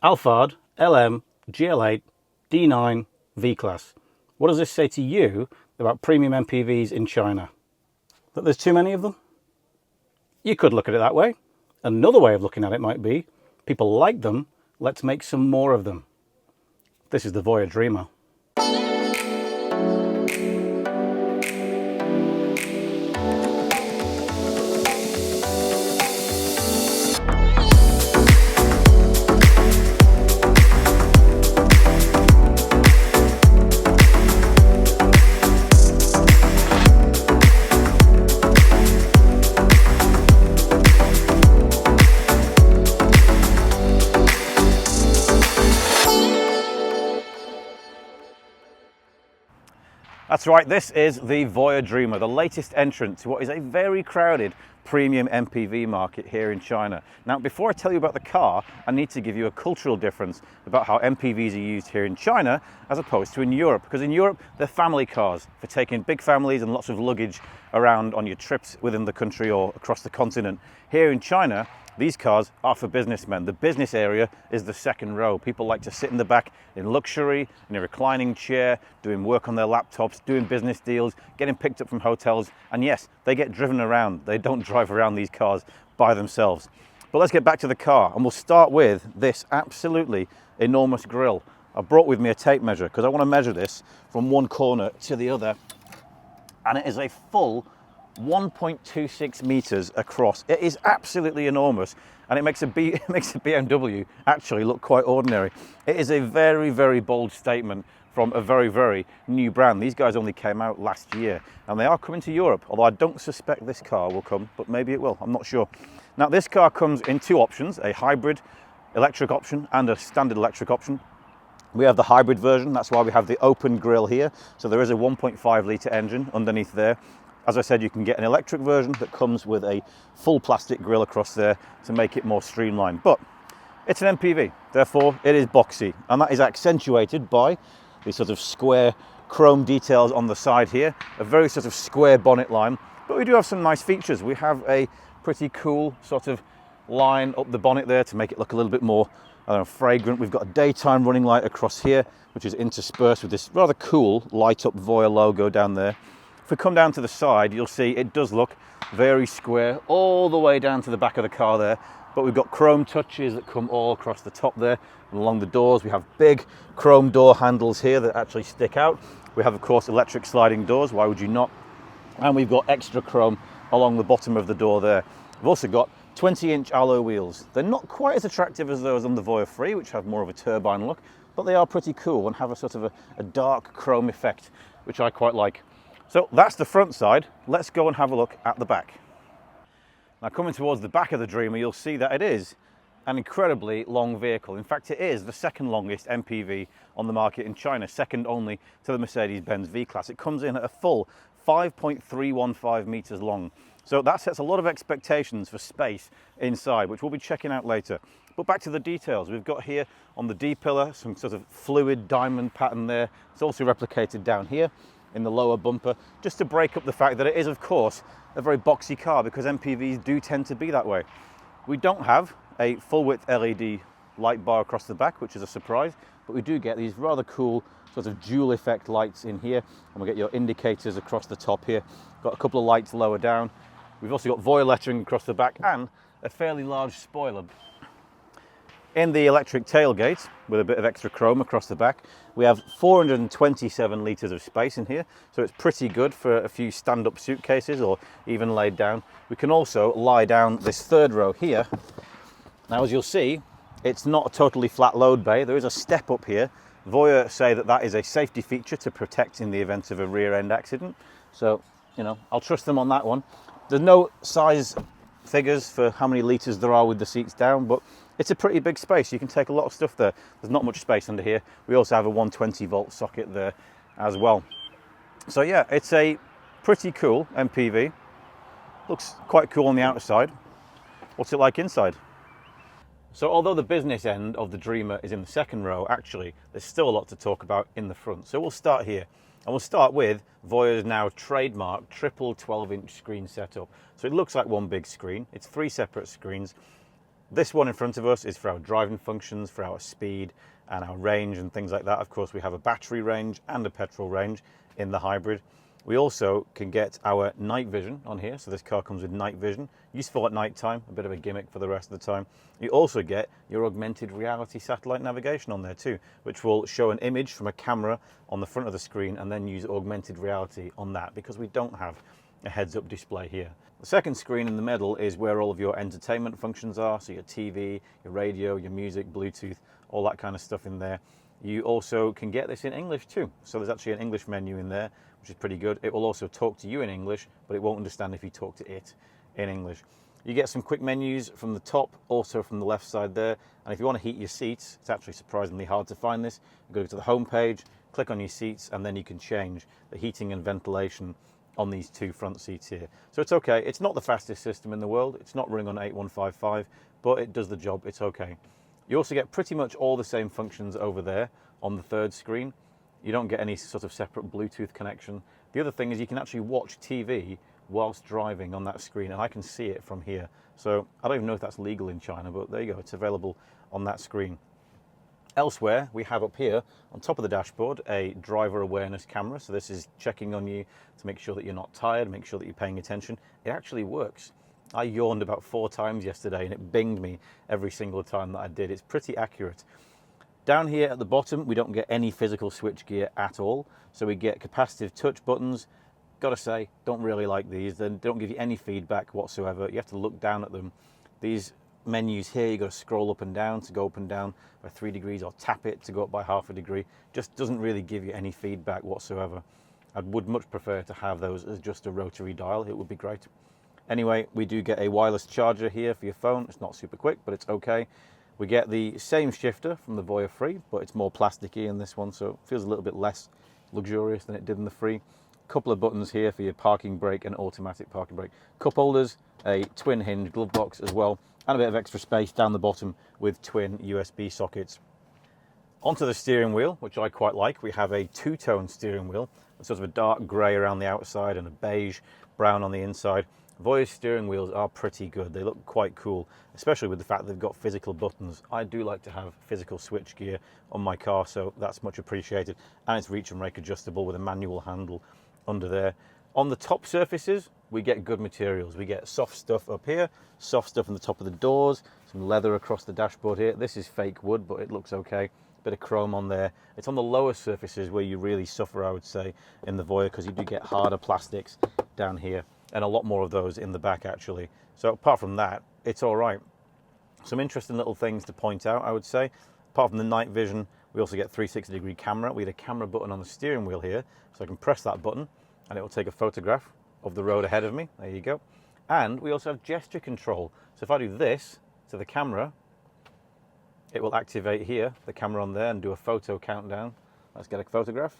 Alphard LM GL8 D9 V-Class. What does this say to you about premium MPVs in China? That there's too many of them? You could look at it that way. Another way of looking at it might be, people like them, let's make some more of them. This is the Voyah Dreamer. That's right, this is the Voyah Dreamer, the latest entrant to what is a very crowded premium MPV market here in China. Now, before I tell you about the car, I need to give you a cultural difference about how MPVs are used here in China as opposed to in Europe. Because in Europe, they're family cars for taking big families and lots of luggage around on your trips within the country or across the continent. Here in China, these cars are for businessmen. The business area is the second row. People like to sit in the back in luxury, in a reclining chair, doing work on their laptops, doing business deals, getting picked up from hotels. And yes, they get driven around. They don't drive around these cars by themselves. But let's get back to the car, and we'll start with this absolutely enormous grille. I brought with me a tape measure because I want to measure this from one corner to the other. And it is a full 1.26 meters across. It is absolutely enormous, and it makes a BMW actually look quite ordinary. It is a very, very bold statement from a very, very new brand. These guys only came out last year, and they are coming to Europe, although I don't suspect this car will come, but maybe it will, I'm not sure. Now, this car comes in two options, a hybrid electric option and a standard electric option. We have the hybrid version, that's why we have the open grille here. So there is a 1.5 litre engine underneath there. As I said, you can get an electric version that comes with a full plastic grille across there to make it more streamlined. But it's an MPV, therefore it is boxy. And that is accentuated by these sort of square chrome details on the side here, a very sort of square bonnet line. But we do have some nice features. We have a pretty cool sort of line up the bonnet there to make it look a little bit more, I don't know, fragrant. We've got a daytime running light across here, which is interspersed with this rather cool light up Voyah logo down there. If we come down to the side, you'll see it does look very square all the way down to the back of the car there, but we've got chrome touches that come all across the top there and along the doors. We have big chrome door handles here that actually stick out. We have, of course, electric sliding doors, why would you not? And we've got extra chrome along the bottom of the door there. We've also got 20-inch alloy wheels. They're not quite as attractive as those on the Voyah 3, which have more of a turbine look, but they are pretty cool and have a sort of a dark chrome effect, which I quite like. So that's the front side. Let's go and have a look at the back. Now, coming towards the back of the Dreamer, you'll see that it is an incredibly long vehicle. In fact, it is the second longest MPV on the market in China, second only to the Mercedes-Benz V-Class. It comes in at a full 5.315 meters long. So that sets a lot of expectations for space inside, which we'll be checking out later. But back to the details. We've got here on the D-pillar some sort of fluid diamond pattern there. It's also replicated down here in the lower bumper, just to break up the fact that it is, of course, a very boxy car, because MPVs do tend to be that way. We don't have a full-width LED light bar across the back, which is a surprise, but we do get these rather cool sort of dual effect lights in here, and we get your indicators across the top here. Got a couple of lights lower down. We've also got Voyah lettering across the back and a fairly large spoiler. In the electric tailgate, with a bit of extra chrome across the back, we have 427 litres of space in here, so it's pretty good for a few stand-up suitcases or even laid down. We can also lie down this third row here. Now, as you'll see, it's not a totally flat load bay. There is a step up here. Voyah say that that is a safety feature to protect in the event of a rear-end accident. So, you know, I'll trust them on that one. There's no size figures for how many litres there are with the seats down, but it's a pretty big space. You can take a lot of stuff there. There's not much space under here. We also have a 120 volt socket there as well. So yeah, it's a pretty cool MPV. Looks quite cool on the outside. What's it like inside? So although the business end of the Dreamer is in the second row, actually, there's still a lot to talk about in the front. So we'll start here. And we'll start with Voyah's now trademark triple 12-inch screen setup. So it looks like one big screen. It's three separate screens. This one in front of us is for our driving functions, for our speed and our range and things like that. Of course, we have a battery range and a petrol range in the hybrid. We also can get our night vision on here. So this car comes with night vision, useful at night time, a bit of a gimmick for the rest of the time. You also get your augmented reality satellite navigation on there too, which will show an image from a camera on the front of the screen and then use augmented reality on that, because we don't have a heads-up display here. The second screen in the middle is where all of your entertainment functions are. So your TV, your radio, your music, Bluetooth, all that kind of stuff in there. You also can get this in English too. So there's actually an English menu in there, which is pretty good. It will also talk to you in English, but it won't understand if you talk to it in English. You get some quick menus from the top, also from the left side there. And if you want to heat your seats, it's actually surprisingly hard to find this. You go to the home page, click on your seats, and then you can change the heating and ventilation on these two front seats here. So it's okay. It's not the fastest system in the world. It's not running on 8155, but it does the job. It's okay. You also get pretty much all the same functions over there on the third screen. You don't get any sort of separate Bluetooth connection. The other thing is you can actually watch TV whilst driving on that screen, and I can see it from here. So I don't even know if that's legal in China, but there you go. It's available on that screen. Elsewhere, we have up here on top of the dashboard a driver awareness camera. So this is checking on you to make sure that you're not tired, make sure that you're paying attention. It actually works. I yawned about 4 times yesterday and it binged me every single time that I did. It's pretty accurate. Down here at the bottom, we don't get any physical switch gear at all. So we get capacitive touch buttons. Gotta say, don't really like these. They don't give you any feedback whatsoever. You have to look down at them. These menus here, you got to scroll up and down to go up and down by 3 degrees, or tap it to go up by ½ degree. Just doesn't really give you any feedback whatsoever. I would much prefer to have those as just a rotary dial. It would be great. Anyway, we do get a wireless charger here for your phone. It's not super quick, but it's okay. We get the same shifter from the Voyah Free, but it's more plasticky in this one, so it feels a little bit less luxurious than it did in the Free. Couple of buttons here for your parking brake and automatic parking brake. Cup holders, a twin hinge glove box as well, and a bit of extra space down the bottom with twin USB sockets. Onto the steering wheel, which I quite like. We have a two-tone steering wheel, sort of a dark grey around the outside and a beige brown on the inside. Voyah's steering wheels are pretty good. They look quite cool, especially with the fact that they've got physical buttons. I do like to have physical switch gear on my car, so that's much appreciated. And it's reach and rake adjustable with a manual handle under there. On the top surfaces, we get good materials. We get soft stuff up here, soft stuff on the top of the doors, some leather across the dashboard here. This is fake wood, but it looks okay. Bit of chrome on there. It's on the lower surfaces where you really suffer, I would say, in the Voyah, because you do get harder plastics down here, and a lot more of those in the back actually. So apart from that, it's all right. Some interesting little things to point out, I would say. Apart from the night vision, we also get 360-degree camera. We get a camera button on the steering wheel here, so I can press that button and it will take a photograph of the road ahead of me. There you go. And we also have gesture control. So if I do this to the camera, it will activate here, the camera on there, and do a photo countdown. Let's get a photograph.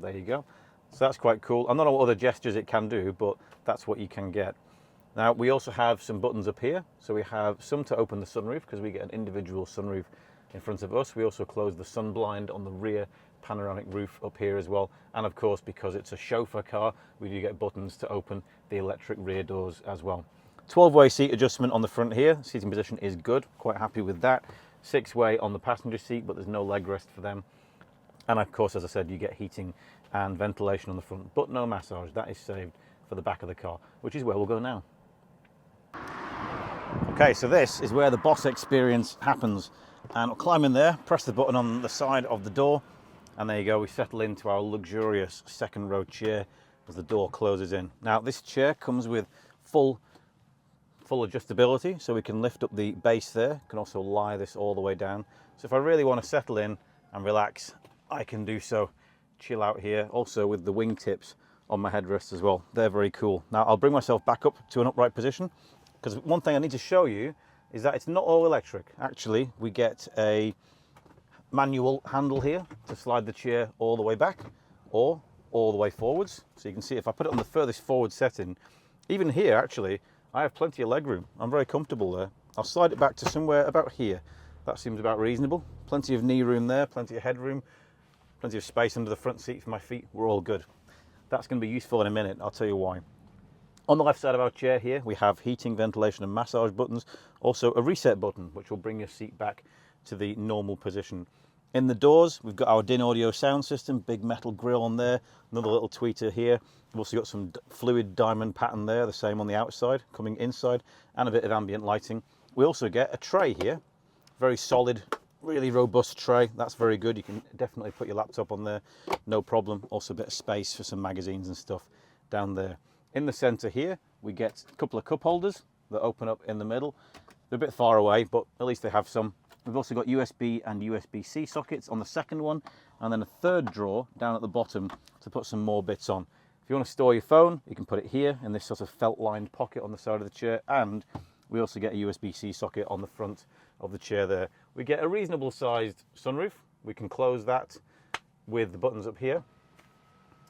There you go. So that's quite cool. I don't know what other gestures it can do, but that's what you can get. Now, we also have some buttons up here. So we have some to open the sunroof, because we get an individual sunroof in front of us. We also close the sun blind on the rear panoramic roof up here as well. And of course, because it's a chauffeur car, we do get buttons to open the electric rear doors as well. 12-way seat adjustment on the front here. Seating position is good. Quite happy with that. 6-way on the passenger seat, but there's no leg rest for them. And of course, as I said, you get heating and ventilation on the front, but no massage. That is saved for the back of the car, which is where we'll go now. Okay, so this is where the boss experience happens. And I'll climb in there, press the button on the side of the door, and there you go. We settle into our luxurious second row chair as the door closes in. Now, this chair comes with full adjustability, so we can lift up the base there. Can also lie this all the way down. So if I really want to settle in and relax, I can do so. Chill out here. Also with the wingtips on my headrest as well. They're very cool. Now I'll bring myself back up to an upright position, because one thing I need to show you is that it's not all electric. Actually, we get a manual handle here to slide the chair all the way back or all the way forwards. So you can see if I put it on the furthest forward setting, even here actually, I have plenty of leg room. I'm very comfortable there. I'll slide it back to somewhere about here. That seems about reasonable. Plenty of knee room there, plenty of headroom, plenty of space under the front seat for my feet. We're all good. That's going to be useful in a minute. I'll tell you why. On the left side of our chair here, we have heating, ventilation and massage buttons. Also a reset button, which will bring your seat back to the normal position. In the doors, we've got our DIN audio sound system, big metal grille on there, another little tweeter here. We've also got some fluid diamond pattern there, the same on the outside, coming inside, and a bit of ambient lighting. We also get a tray here, very solid, really robust tray. That's very good. You can definitely put your laptop on there, no problem. Also a bit of space for some magazines and stuff down there. In the center here, we get a couple of cup holders that open up in the middle. They're a bit far away, but at least they have some. We've also got USB and USB-C sockets on the second one, and then a third drawer down at the bottom to put some more bits on. If you want to store your phone, you can put it here in this sort of felt-lined pocket on the side of the chair, and we also get a USB-C socket on the front of the chair there. We get a reasonable sized sunroof. We can close that with the buttons up here,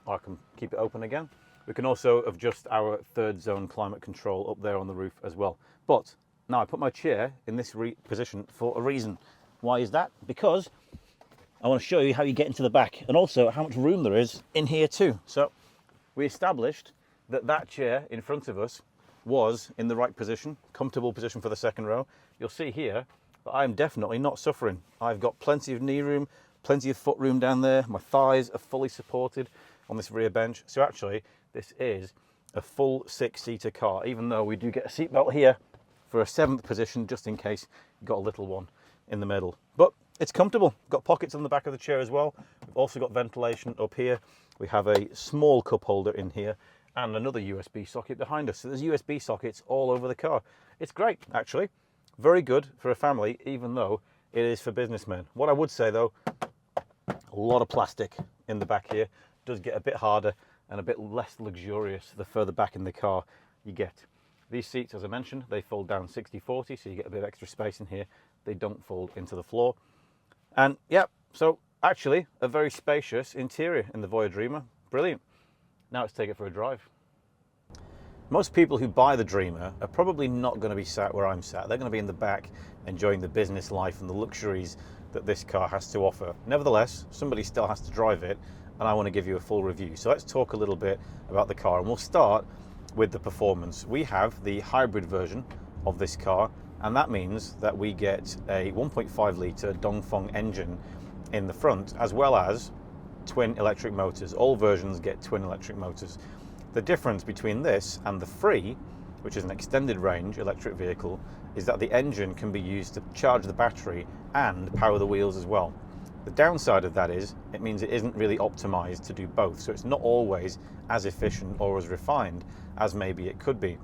or I can keep it open again. We can also adjust our third zone climate control up there on the roof as well. But now I put my chair in this position for a reason. Why is that? Because I want to show you how you get into the back, and also how much room there is in here too. So we established that that chair in front of us was in the right position, comfortable position for the second row. You'll see here that I'm definitely not suffering. I've got plenty of knee room, plenty of foot room down there. My thighs are fully supported on this rear bench. So actually, this is a full 6-seater car, even though we do get a seatbelt here for a 7th position, just in case you've got a little one in the middle. But it's comfortable. Got pockets on the back of the chair as well. We've also got ventilation up here. We have a small cup holder in here and another USB socket behind us. So there's USB sockets all over the car. It's great, actually. Very good for a family, even though it is for businessmen. What I would say though, a lot of plastic in the back here. Does get a bit harder and a bit less luxurious the further back in the car you get. These seats, as I mentioned, they fold down 60-40, so you get a bit of extra space in here. They don't fold into the floor. And yeah, so actually a very spacious interior in the Voyah Dreamer. Brilliant. Now let's take it for a drive. Most people who buy the Dreamer are probably not going to be sat where I'm sat. They're going to be in the back enjoying the business life and the luxuries that this car has to offer. Nevertheless, somebody still has to drive it, and I want to give you a full review. So let's talk a little bit about the car, and we'll start with the performance. We have the hybrid version of this car, and that means that we get a 1.5 litre Dongfeng engine in the front, as well as twin electric motors. All versions get twin electric motors. The difference between this and the Free, which is an extended range electric vehicle, is that the engine can be used to charge the battery and power the wheels as well. The downside of that is it means it isn't really optimized to do both, so it's not always as efficient or as refined as maybe it could be.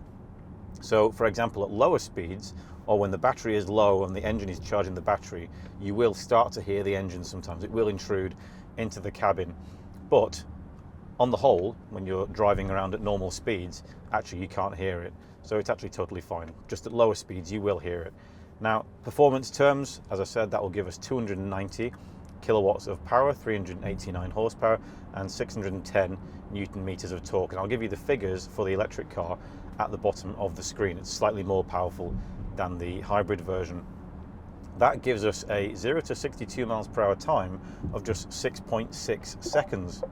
So for example, at lower speeds, or when the battery is low and the engine is charging the battery, you will start to hear the engine sometimes. It will intrude into the cabin. But on the whole, when you're driving around at normal speeds, actually you can't hear it. So it's actually totally fine. Just at lower speeds, you will hear it. Now, performance terms, as I said, that will give us 290 kilowatts of power, 389 horsepower, and 610 Newton meters of torque. And I'll give you the figures for the electric car at the bottom of the screen. It's slightly more powerful than the hybrid version. That gives us a 0 to 62 miles per hour time of just 6.6 seconds.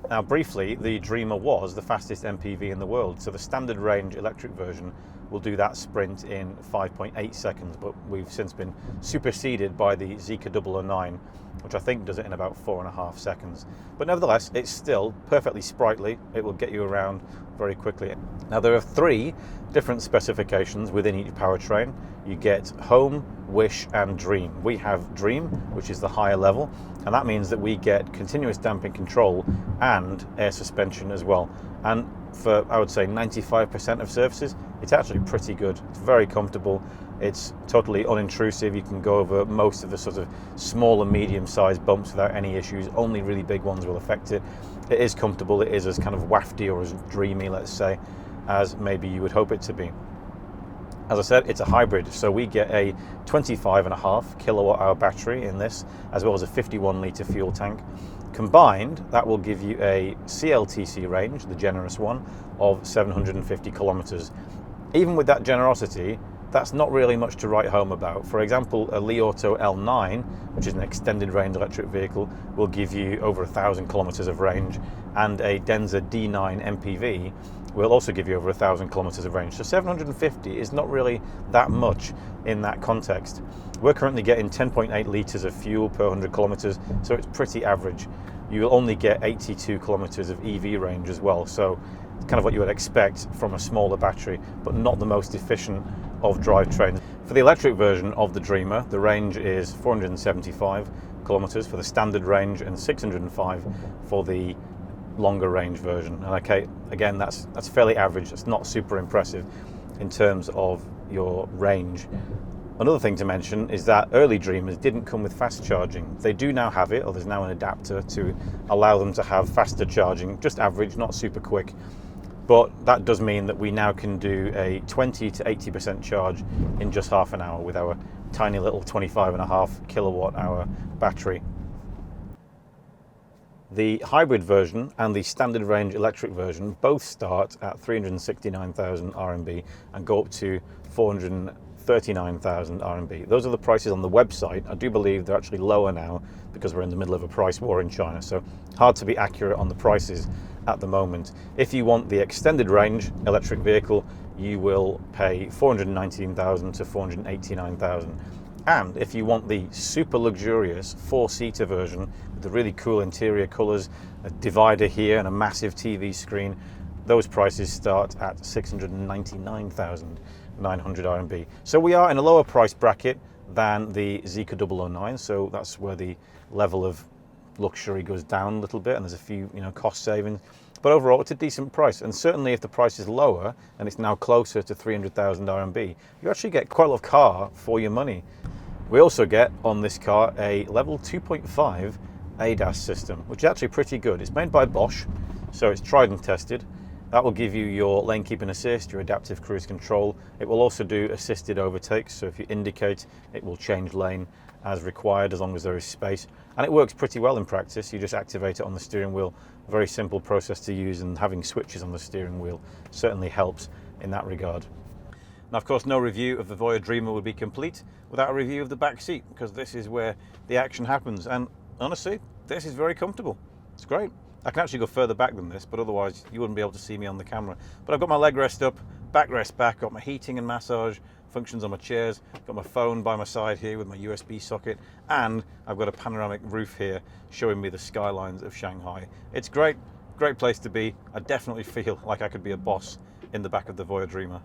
Now briefly, the Dreamer was the fastest MPV in the world, so the standard range electric version will do that sprint in 5.8 seconds, but we've since been superseded by the Zeekr 009, which I think does it in about 4.5 seconds. But nevertheless, it's still perfectly sprightly. It will get you around very quickly. Now there are 3 different specifications within each powertrain. You get Home, Wish and Dream. We have Dream, which is the higher level, and that means that we get continuous damping control and air suspension as well. And for, I would say, 95% of surfaces, it's actually pretty good. It's very comfortable. It's totally unintrusive. You can go over most of the sort of small and medium-sized bumps without any issues. Only really big ones will affect it. It is comfortable. It is as kind of wafty or as dreamy, let's say, as maybe you would hope it to be. As I said, it's a hybrid, so we get a 25.5 kilowatt hour battery in this, as well as a 51 litre fuel tank. Combined, that will give you a CLTC range, the generous one, of 750 kilometers. Even with that generosity, that's not really much to write home about. For example, a Li Auto L9, which is an extended range electric vehicle, will give you over 1,000 kilometers of range, and a Denza D9 MPV will also give you over 1,000 kilometers of range. So 750 is not really that much in that context. We're currently getting 10.8 litres of fuel per 100 kilometers, so it's pretty average. You will only get 82 kilometers of EV range as well, so it's kind of what you would expect from a smaller battery, but not the most efficient of drivetrains. For the electric version of the Dreamer, the range is 475 kilometers for the standard range and 605 for the longer range version. And okay, again, that's fairly average. It's not super impressive in terms of your range. Another thing to mention is that early Dreamers didn't come with fast charging. They do now have it, or there's now an adapter to allow them to have faster charging, just average, not super quick. But that does mean that we now can do a 20 to 80% charge in just half an hour with our tiny little 25.5 kilowatt hour battery. The hybrid version and the standard range electric version both start at 369,000 RMB and go up to 439,000 RMB. Those are the prices on the website. I do believe they're actually lower now because we're in the middle of a price war in China, so hard to be accurate on the prices at the moment. If you want the extended range electric vehicle, you will pay 419,000 to 489,000. And if you want the super luxurious four-seater version with the really cool interior colors, a divider here and a massive TV screen, those prices start at 699,900 RMB. So we are in a lower price bracket than the Zeekr 009, so that's where the level of luxury goes down a little bit, and there's a few cost savings. But overall, it's a decent price, and certainly if the price is lower and it's now closer to 300,000 RMB, you actually get quite a lot of car for your money. We also get on this car a level 2.5 ADAS system, which is actually pretty good. It's made by Bosch, so it's tried and tested. That will give you your lane keeping assist, your adaptive cruise control. It will also do assisted overtakes, so if you indicate, it will change lane as required as long as there is space. And it works pretty well in practice. You just activate it on the steering wheel. Very simple process to use, and having switches on the steering wheel certainly helps in that regard. Now, of course, no review of the Voyah Dreamer would be complete without a review of the back seat, because this is where the action happens. And honestly, this is very comfortable. It's great. I can actually go further back than this, but otherwise you wouldn't be able to see me on the camera. But I've got my leg rest up, backrest back, got my heating and massage functions on my chairs, got my phone by my side here with my USB socket, and I've got a panoramic roof here showing me the skylines of Shanghai. It's great, great place to be. I definitely feel like I could be a boss in the back of the Voyah Dreamer.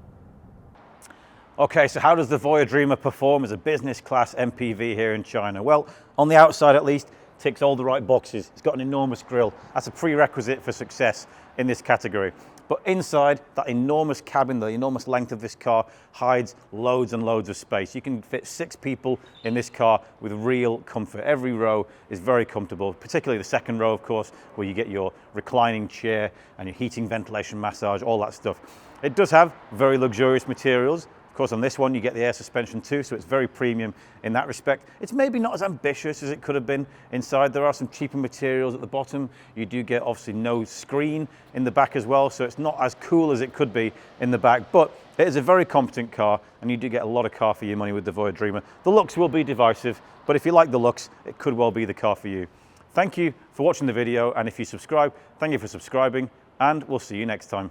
Okay, so how does the Voyah Dreamer perform as a business class MPV here in China? Well, on the outside at least, ticks all the right boxes. It's got an enormous grille. That's a prerequisite for success in this category. But inside, that enormous cabin, the enormous length of this car hides loads and loads of space. You can fit 6 people in this car with real comfort. Every row is very comfortable, particularly the second row, of course, where you get your reclining chair and your heating, ventilation, massage, all that stuff. It does have very luxurious materials. Of course, on this one, you get the air suspension too, so it's very premium in that respect. It's maybe not as ambitious as it could have been inside. There are some cheaper materials at the bottom. You do get, obviously, no screen in the back as well, so it's not as cool as it could be in the back, but it is a very competent car, and you do get a lot of car for your money with the Voyah Dreamer. The looks will be divisive, but if you like the looks, it could well be the car for you. Thank you for watching the video, and if you subscribe, thank you for subscribing, and we'll see you next time.